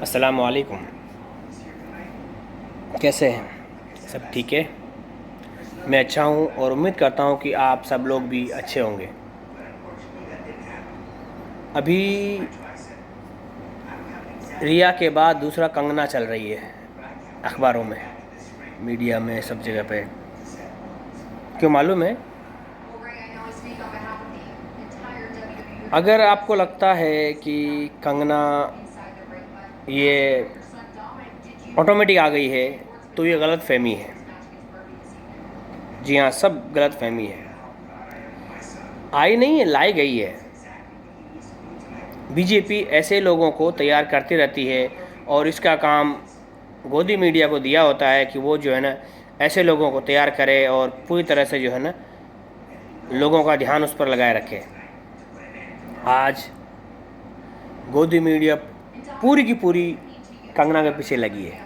अस्सलामु अलैकुम। कैसे हैं? सब ठीक है? मैं अच्छा हूँ और उम्मीद करता हूँ कि आप सब लोग भी अच्छे होंगे। अभी रिया के बाद दूसरा कंगना चल रही है, अखबारों में, मीडिया में, सब जगह पे। क्यों मालूम है? अगर आपको लगता है कि कंगना ये ऑटोमेटिक आ गई है तो ये गलत फहमी है। जी हाँ, सब गलत फहमी है। आई नहीं है, लाई गई है। बीजेपी ऐसे लोगों को तैयार करती रहती है और इसका काम गोदी मीडिया को दिया होता है कि वो जो है ना ऐसे लोगों को तैयार करे और पूरी तरह से जो है ना लोगों का ध्यान उस पर लगाए रखे। आज गोदी मीडिया पूरी की पूरी कंगना के पीछे लगी है।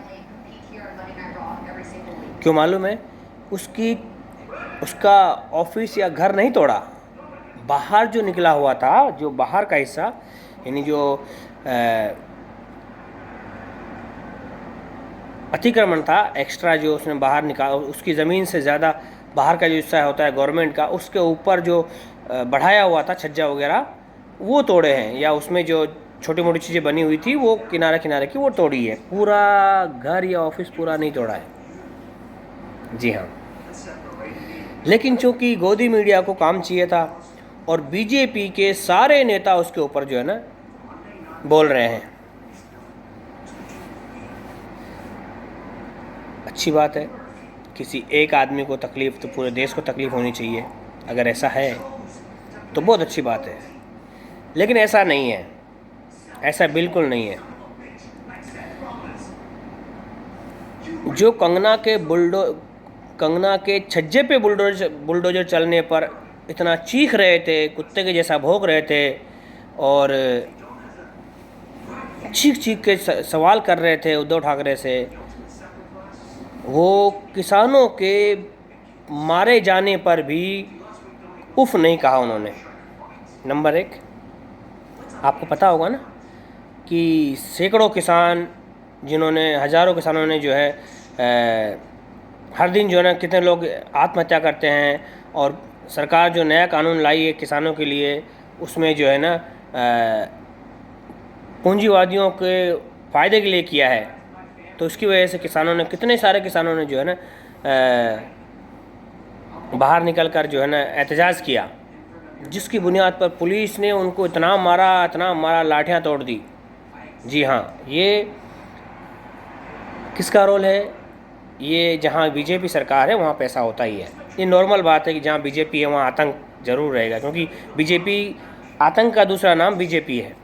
क्यों मालूम है? उसकी उसका ऑफिस या घर नहीं तोड़ा, बाहर जो निकला हुआ था, जो बाहर का हिस्सा, यानी जो अतिक्रमण था, एक्स्ट्रा जो उसने बाहर निकाला, उसकी ज़मीन से ज़्यादा बाहर का जो हिस्सा होता है गवर्नमेंट का, उसके ऊपर जो बढ़ाया हुआ था छज्जा वगैरह, वो तोड़े हैं। या उसमें जो छोटी मोटी चीज़ें बनी हुई थी वो किनारे किनारे की वो तोड़ी है। पूरा घर या ऑफिस पूरा नहीं तोड़ा है। जी हाँ, लेकिन चूंकि गोदी मीडिया को काम चाहिए था और बीजेपी के सारे नेता उसके ऊपर जो है ना बोल रहे हैं। अच्छी बात है, किसी एक आदमी को तकलीफ़ तो पूरे देश को तकलीफ़ होनी चाहिए। अगर ऐसा है तो बहुत अच्छी बात है, लेकिन ऐसा नहीं है, ऐसा बिल्कुल नहीं है। जो कंगना के छज्जे पे बुलडोजर चलने पर इतना चीख रहे थे, कुत्ते के जैसा भौंक रहे थे और चीख चीख के सवाल कर रहे थे उद्धव ठाकरे से, वो किसानों के मारे जाने पर भी उफ नहीं कहा उन्होंने। नंबर एक, आपको पता होगा ना कि सैकड़ों किसान, जिन्होंने, हज़ारों किसानों ने जो है हर दिन जो है ना कितने लोग आत्महत्या करते हैं, और सरकार जो नया कानून लाई है किसानों के लिए, उसमें जो है ना पूंजीवादियों के फ़ायदे के लिए किया है। तो उसकी वजह से किसानों ने, कितने सारे किसानों ने जो है ना बाहर निकल कर जो है ना एहतजाज किया, जिसकी बुनियाद पर पुलिस ने उनको इतना मारा, लाठियाँ तोड़ दी। जी हाँ, ये किसका रोल है? ये जहाँ बीजेपी सरकार है वहाँ पैसा होता ही है। ये नॉर्मल बात है कि जहाँ बीजेपी है वहाँ आतंक ज़रूर रहेगा, क्योंकि बीजेपी, आतंक का दूसरा नाम बीजेपी है।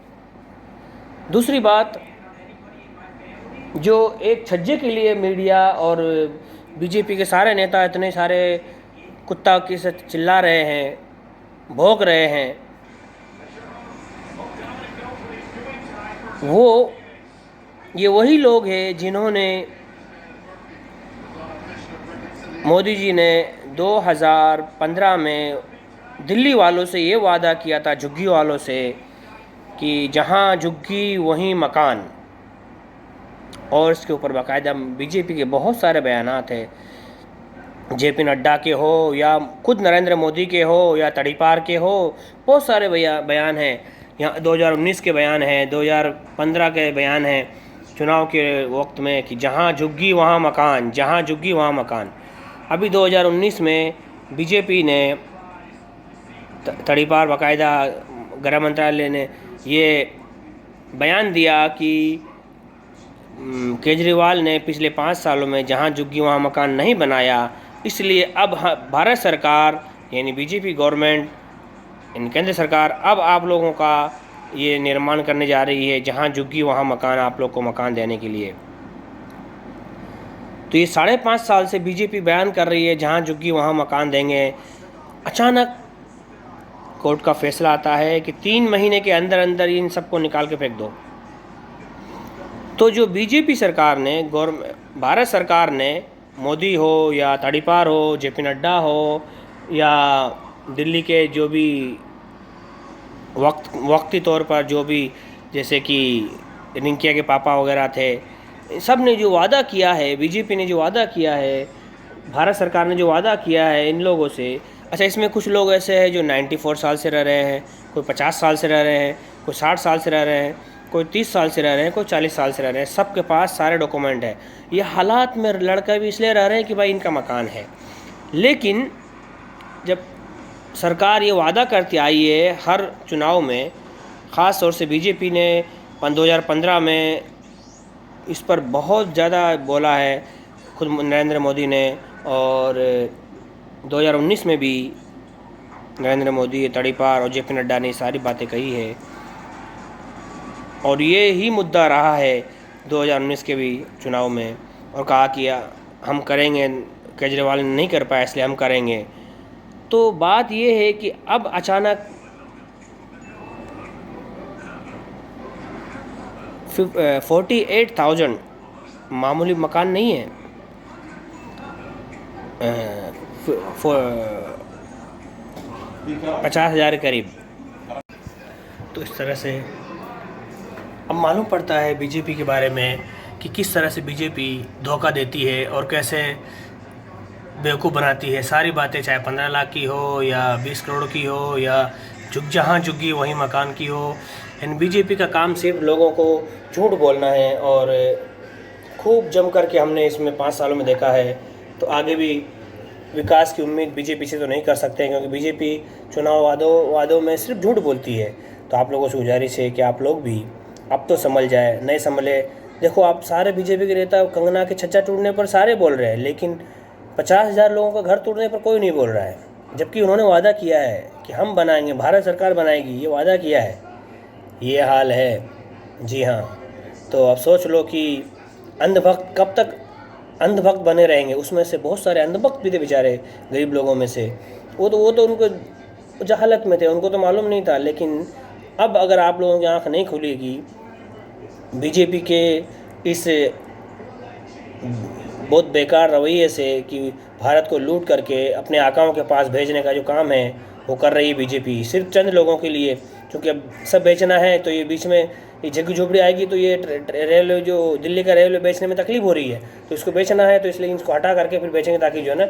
दूसरी बात, जो एक छज्जे के लिए मीडिया और बीजेपी के सारे नेता इतने सारे कुत्ता के से चिल्ला रहे हैं, भौंक रहे हैं, ये वही लोग हैं जिन्होंने, मोदी जी ने 2015 में दिल्ली वालों से ये वादा किया था, झुग्गी वालों से, कि जहाँ झुग्गी वहीं मकान। और इसके ऊपर बाकायदा बीजेपी के बहुत सारे बयानात हैं, जेपी नड्डा के हो या खुद नरेंद्र मोदी के हो या तड़ीपार के हो, बहुत सारे बयान हैं। यहाँ 2019 के बयान हैं, 2015 के बयान हैं चुनाव के वक्त में, कि जहाँ झुग्गी वहाँ मकान, जहाँ झुग्गी वहाँ मकान। अभी 2019 में बीजेपी ने, तड़ीपार बाकायदा गृह मंत्रालय ने ये बयान दिया कि केजरीवाल ने पिछले 5 सालों में जहाँ झुग्गी वहाँ मकान नहीं बनाया, इसलिए अब भारत सरकार यानी बीजेपी गवर्नमेंट, केंद्र सरकार, अब आप लोगों का ये निर्माण करने जा रही है जहाँ झुग्गी वहाँ मकान, आप लोग को मकान देने के लिए। तो ये 5.5 साल से बीजेपी बयान कर रही है जहाँ झुग्गी वहाँ मकान देंगे। अचानक कोर्ट का फैसला आता है कि 3 महीने के अंदर अंदर इन सबको निकाल के फेंक दो। तो जो बीजेपी सरकार ने, भारत सरकार ने, मोदी हो या तड़ीपार हो, जेपी नड्डा हो या दिल्ली के जो भी वक्ती तौर पर जो भी, जैसे कि रिंकिया के पापा वगैरह थे, सब ने जो वादा किया है, बीजेपी ने जो वादा किया है, भारत सरकार ने जो वादा किया है इन लोगों से। अच्छा, इसमें कुछ लोग ऐसे हैं जो 94 साल से रह रहे हैं, कोई 50 साल से रह रहे हैं, कोई 60 साल से रह रहे हैं, कोई 30 साल से रह रहे हैं, कोई 40 साल से रह रहे हैं, सबके पास सारे डॉक्यूमेंट है। ये हालात में लड़का भी इसलिए रह रहे हैं कि भाई इनका मकान है। लेकिन जब सरकार ये वादा करती आई है हर चुनाव में, ख़ास तौर से बीजेपी ने 2015 में इस पर बहुत ज़्यादा बोला है, खुद नरेंद्र मोदी ने, और 2019 में भी नरेंद्र मोदी, तड़ीपार और जेपी नड्डा ने सारी बातें कही है। और ये ही मुद्दा रहा है 2019 के भी चुनाव में, और कहा कि हम करेंगे, केजरीवाल नहीं कर पाया इसलिए हम करेंगे। तो बात ये है कि अब अचानक 48,000 मामूली मकान नहीं है, 50,000 के करीब। तो इस तरह से अब मालूम पड़ता है बीजेपी के बारे में कि किस तरह से बीजेपी धोखा देती है और कैसे बेवकूफ़ बनाती है। सारी बातें चाहे 15 लाख की हो या 20 करोड़ की हो या जहाँ झुग्गी वहीं मकान की हो, इन बीजेपी का काम सिर्फ लोगों को झूठ बोलना है। और खूब जम कर के हमने इसमें 5 सालों में देखा है। तो आगे भी विकास की उम्मीद बीजेपी से तो नहीं कर सकते, क्योंकि बीजेपी चुनाव वादों में सिर्फ झूठ बोलती है। तो आप लोगों से गुजारिश है कि आप लोग भी अब तो संभल जाए, नहीं संभले। देखो, आप सारे बीजेपी के नेता कंगना के छज्जा टूटने पर सारे बोल रहे हैं, लेकिन 50,000 लोगों का घर टूटने पर कोई नहीं बोल रहा है। जबकि उन्होंने वादा किया है कि हम बनाएंगे, भारत सरकार बनाएगी, ये वादा किया है। ये हाल है, जी हाँ। तो अब सोच लो कि अंधभक्त कब तक अंधभक्त बने रहेंगे। उसमें से बहुत सारे अंधभक्त भी थे बेचारे, गरीब लोगों में से। वो तो उनको जहालत में थे, उनको तो मालूम नहीं था। लेकिन अब अगर आप लोगों की आँख नहीं खुलेगी बीजेपी के इस बहुत बेकार रवैये से कि भारत को लूट करके अपने आकाओं के पास भेजने का जो काम है वो कर रही है बीजेपी, सिर्फ चंद लोगों के लिए। क्योंकि अब सब बेचना है, तो ये बीच में ये झुग्गी झोपड़ी आएगी, तो ये रेलवे, जो दिल्ली का रेलवे बेचने में तकलीफ हो रही है, तो इसको बेचना है, तो इसलिए इसको हटा करके फिर बेचेंगे, ताकि जो है ना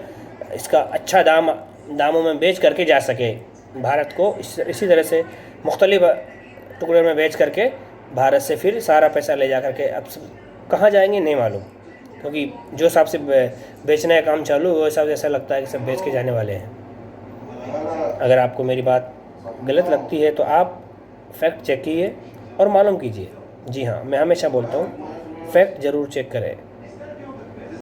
इसका अच्छा दामों में बेच करके जा सके भारत को। इसी तरह से मुख्तलिफ टुकड़े में बेच करके भारत से फिर सारा पैसा ले जा करके अब कहाँ जाएंगे नहीं मालूम, क्योंकि जो हिसाब से बेचने का काम चालू वो हिसाब से ऐसा लगता है कि सब बेच के जाने वाले हैं। अगर आपको मेरी बात गलत लगती है तो आप फैक्ट चेक कीजिए और मालूम कीजिए। जी हाँ, मैं हमेशा बोलता हूँ, फैक्ट ज़रूर चेक करें।